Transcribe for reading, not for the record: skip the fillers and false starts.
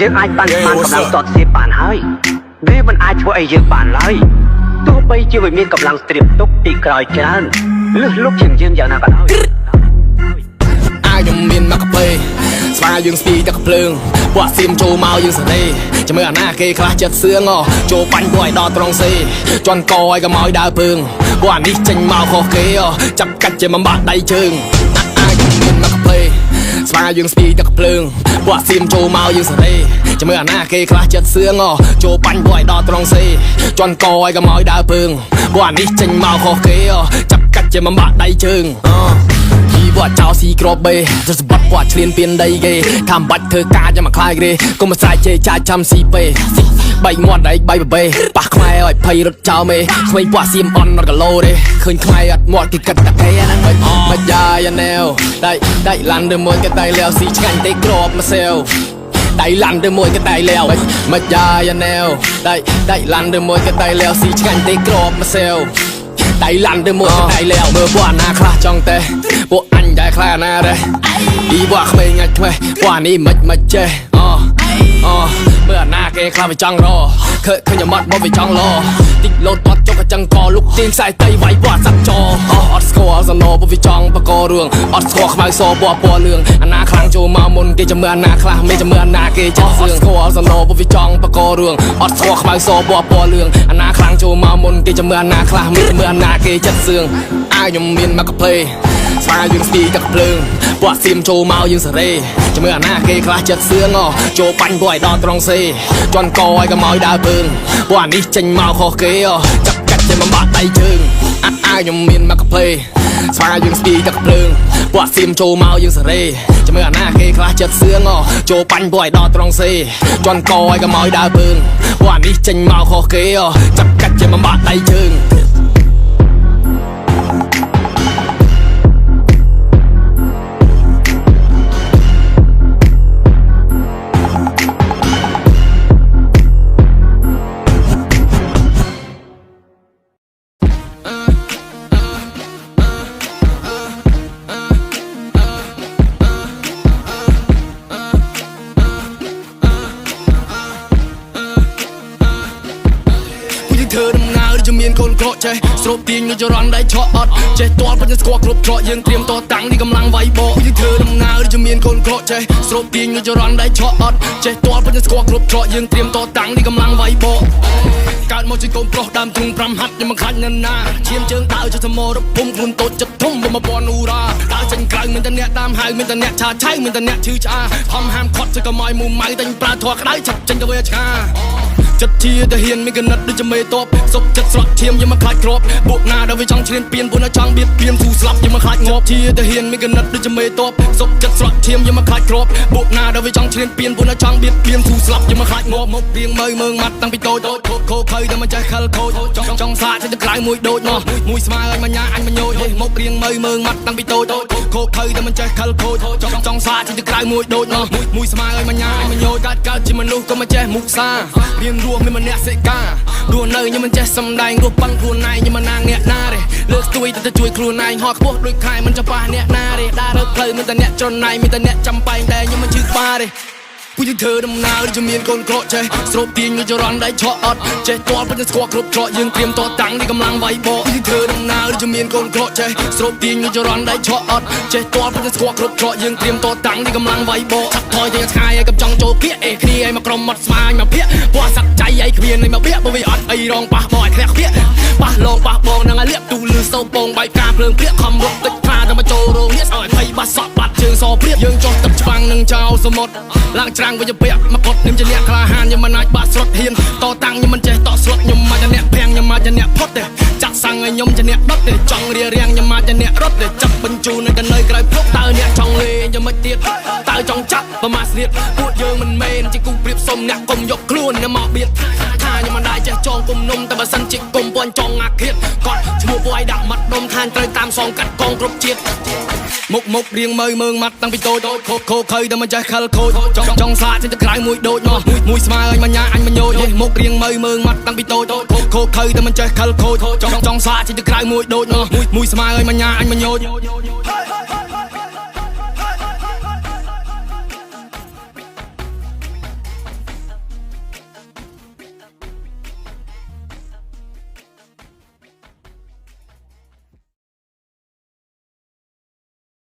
យើងអាចបានកម្លាំងតតសៀបបានហើយវាមិនអាចធ្វើឲ្យយើងបានឡើយទោះបីជាវាមានកម្លាំងស្ត្រៀមទុកពីក្រោយច្រើនលឹះលុបជាងយើងយ៉ាងណាក៏ដោយអាយខ្ញុំមានមកកាហ្វេស្វាយើងស្ពីទឹកភ្លើងពួកសៀមចូលមកយើងសេរីចាំមើលអាណាគេខ្លះចិត្តសឿងចូលបាញ់ពួកឲ្យដល់ត្រង់សេជន់កឲ្យកុំឲ្យដើរពើងពួកអានេះចេញមកខុសគេចាប់កាច់ជាមិនបាក់ដៃជើងអាយខ្ញុំមានមកកាហ្វេស្វាយើងស្ពីទឹកភ្លើងពួកសៀមចូលមកយើងសេរីចាំមើលអាណាគេខ្លះចិត្តសឿងចូលបាញ់ពួកឲ្យដល់ត្រង់សេជន់កឲ្យកុំឲ្យដើរពើងពួកអានេះចេញមកខុសគេចាប់កាច់ជាមិនបាក់ដៃជើងពួកចៅស៊ីក្របបេទៅសបាត់ពួកឆ្លៀនពៀនដីគេថាមិនបាច់ធ្វើការចាំមកខ្លាយគេកុំស្រែកជេរចាចាំស៊ីពេបីមាត់ដៃបីបបេប៉ះខ្មែរឲ្យភ័យរត់ចោលមេក្មេងពួកសៀមអន់រត់គីឡូទេឃើញខ្មែរអត់មាត់គេគិតតែគេហ្នឹងមិនយ៉ាយ៉ាណែវដៃឡាន់ទៅមួយគេដៃលាវស៊ីឆ្ងាញ់ទេក្របមកសែវដៃឡាន់ទៅមួយគេដៃលាវមិនយ៉ាយ៉ាណែវដៃឡាន់ទៅមួយគេដៃលាវស៊ីឆ្ងាញ់ទេក្របមកសែវដៃឡាន់ទៅមួយគេដៃលាវមើលពួកអាណាខ្លះចង់ទេពួកអញដែរខ្លះណាដែរពីពួកក្មេងងាច់ថ្មីពួកនេះមិនចេះមើលអាណាគេខ្លះវាចង់រឃើញមាត់មកវាចង់លតិចលោតអត់ចុកកញ្ចឹងកលុកទៀងខ្សែតៃវាយពួកសាប់ចអត់ស្គាល់សណោពួកវាចង់បករឿងអត់ស្គាល់ខ្មៅសពណ៌លឿងអាណាខ្លាំងចូលមកមុនគេចាំមើលអាណាខ្លះមិនចាំមើលអាណាគេចាស់សឿងស្គាល់សណោពួកវាចង់បករឿងអត់ស្គាល់ខ្មៅសពណ៌លឿងអាណាខ្លាំងចូលមកមុនគេចាំមើលអាណាខ្លះមិនចាំមើលអាណាគេចាស់សឿងអាយខ្ញុំមានមកកាហ្វេស្វាយើងស្ទីទឹកភ្លើងពួកសៀមចូលមកយើងសេរីចាំមើលអាណាគេខ្លះចិត្តសឿងចូលបាញ់ពួកឲ្យដល់ត្រង់សេជន់កឲ្យកុំឲ្យដើរពើងពួកអានេះចេញមកខុសគេចាប់កាច់ជាមិនបាក់ដៃជើងអាខ្ញុំមានមកកាហ្វេស្វាយើងស្ទីទឹកភ្លើងពួកសៀមចូលមកយើងសេរីចាំមើលអាណាគេខ្លះចិត្តសឿងចូលបាញ់ពួកឲ្យដល់ត្រង់សេជន់កឲ្យកុំឲ្យដើរពើងពួកអានេះចេញមកខុសគេចាប់កាច់ជាមិនបាក់ដៃជើងធ្វើដំណើរជំនាញកូនក្រក់ចេះស្រូបទាញនៅចរន្តដៃឆក់អត់ចេះទាល់ប៉ុន្តែស្គាល់គ្រប់ច្រកយើងត្រៀមតតាំងនេះកម្លាំងវាយបកយើងធ្វើដំណើរជំនាញកូនក្រក់ចេះស្រូបទាញនៅចរន្តដៃឆក់អត់ចេះទាល់ប៉ុន្តែស្គាល់គ្រប់ច្រកយើងត្រៀមតតាំងនេះកម្លាំងវាយបកកើតមកជាកូនប្រុសដើមទ្រូង5ហាត់ខ្ញុំមិនខ្លាចណាស់ណាឈាមជើងដើរចុះសមរភូមិខ្លួនតូចចិត្តធំបំពន់អ៊ូរ៉ាដើរចេញក្រៅមានតែអ្នកតាមហៅមានតែអ្នកឆាឆៃមានតែអ្នកឈឺឆ្អាខំហាមខត់ជួយកុំឲ្យមូម៉ៅតែញប្រើធွာក្តៅឆាប់ចេញទៅវាឆ្កាចិត្តជាទាហានមានកណិតដូចជាមេតបសុកចិត្តស្រក់ឈាមយើងមកខ្លាចគ្របពួកណាដែលវាចង់ឈ្លានពានពួកណាចង់បៀតបៀនស៊ូស្លាប់យើងមកខ្លាចងាប់ជាទាហានមានកណិតដូចជាមេតបសុកចិត្តស្រក់ឈាមយើងមកខ្លាចគ្របពួកណាដែលវាចង់ឈ្លានពានពួកណាចង់បៀតបៀនស៊ូស្លាប់យើងមកខ្លាចងាប់មករៀងមើងម៉ាត់តាំងពីតូចខូខើតែមិនចេះខលខូចចង់សាកចេញទៅក្រៅមួយដូចមកមួយស្មើឲ្យមញ្ញាអញមញោចមករៀងមើងម៉ាត់តាំងពីតូចខូខើតែមិនចេះខលខូចចង់សាកចេញទៅក្រៅមួយដូចមកមួយស្មើឲ្យមញ្ញាអញមញោចកើតជាមនុស្សក៏មិនចេះមុខសារៀនរស់មានម្នាក់សិការស់នៅខ្ញុំមិនចេះសំដែងរស់ប៉ឹងខ្លួនឯងខ្ញុំមិនណាងអ្នកណាទេលើកស្ទួយទៅជួយខ្លួនឯងហត់ខ្ពស់ដូចខែមិនចាំប៉ះអ្នកណាទេដើររើផ្លូវមានតែអ្នកច្រណៃមានតែអ្នកចាំបែងតែខ្ញុំមិនជឿក្បាលទេពួកយើងធ្វើដំណើរជំនាញកូនក្រក់ចេះស្រូបទាញនៅចរន្តដៃឆក់អត់ចេះទាល់ប៉ុន្តែស្គាល់គ្រប់ច្រកយើងត្រៀមតតាំងនេះកម្លាំងវាយបកយើងធ្វើដំណើរជំនាញកូនក្រក់ចេះស្រូបទាញនៅចរន្តដៃឆក់អត់ចេះទាល់ប៉ុន្តែស្គាល់គ្រប់ច្រកយើងត្រៀមតតាំងនេះកម្លាំងវាយបកឆាប់ថយទៅឆ្ងាយឲ្យកុំចង់ចូលភៀកអេគ្នាឲ្យមកក្រុមមាត់ស្មាញមកភៀកពួកសັດចៃឲ្យគ្មានឲ្យមកភៀកបើវាអត់អីរងប៉ះបោឲ្យធ្លាក់ភៀកប៉ះលងប៉ះបងនឹងឲ្យលាកទូលឺសោពងបាយការភ្លើងព្រាកខំរត់ទឹកថាទៅមកចូលរោងនេះឲ្យភ័យបាត់សក់បាត់ជើងសព្រាកយើងចោះទឹកច្បាំងនឹងចោលសមុទ្រឡើងច្រាំងវិញទៅពាក់មកកត់ខ្ញុំជាអ្នកក្លាហានខ្ញុំមិនអាចបាក់ស្រុតហ៊ានតតាំងខ្ញុំមិនចេះតស្រុតខ្ញុំមកជាអ្នកភាំងខ្ញុំមកជាអ្នកផុតទេចាក់សាំងឲ្យខ្ញុំជាអ្នកដុតទេចង់រៀបរៀងខ្ញុំមកជាអ្នករត់ទេចាប់បញ្ជូននៅកណ្ដៃក្រៅភ្លុកតើអ្នកចង់លេងយ៉ាងម៉េចទៀតតើចង់ចាក់ប្រមាថស្នៀតពួកយើងមិនមែនជាគូប្រៀបសុំអ្នកកុំយកខ្លួនអ្នកមកបៀតថាខ្ញុំមិនដែរចេះចងគុំនំតែបើសិនជាគុំពាន់ចង់អាឃាតគាត់ឈ្មោះពួកឲ្យដាក់មាត់ដុំខានត្រូវតាមសងកាត់កងគ្រប់ជាតិមុខរៀងមើងម៉ាត់តាំងពីតូចខូខើតែមិនចេះខលខូចចង់សាកចេញទៅក្រៅមួយដូចមកមួយស្មើឲ្យមញ្ញាអញមញោចមុខរៀងមើងម៉ាត់តាំងពីតូចខូខើតែមិនចេះខលខូចចង់សាកចេញទៅក្រៅមួយដូចមកមួយស្មើឲ្យមញ្ញាអញមញោច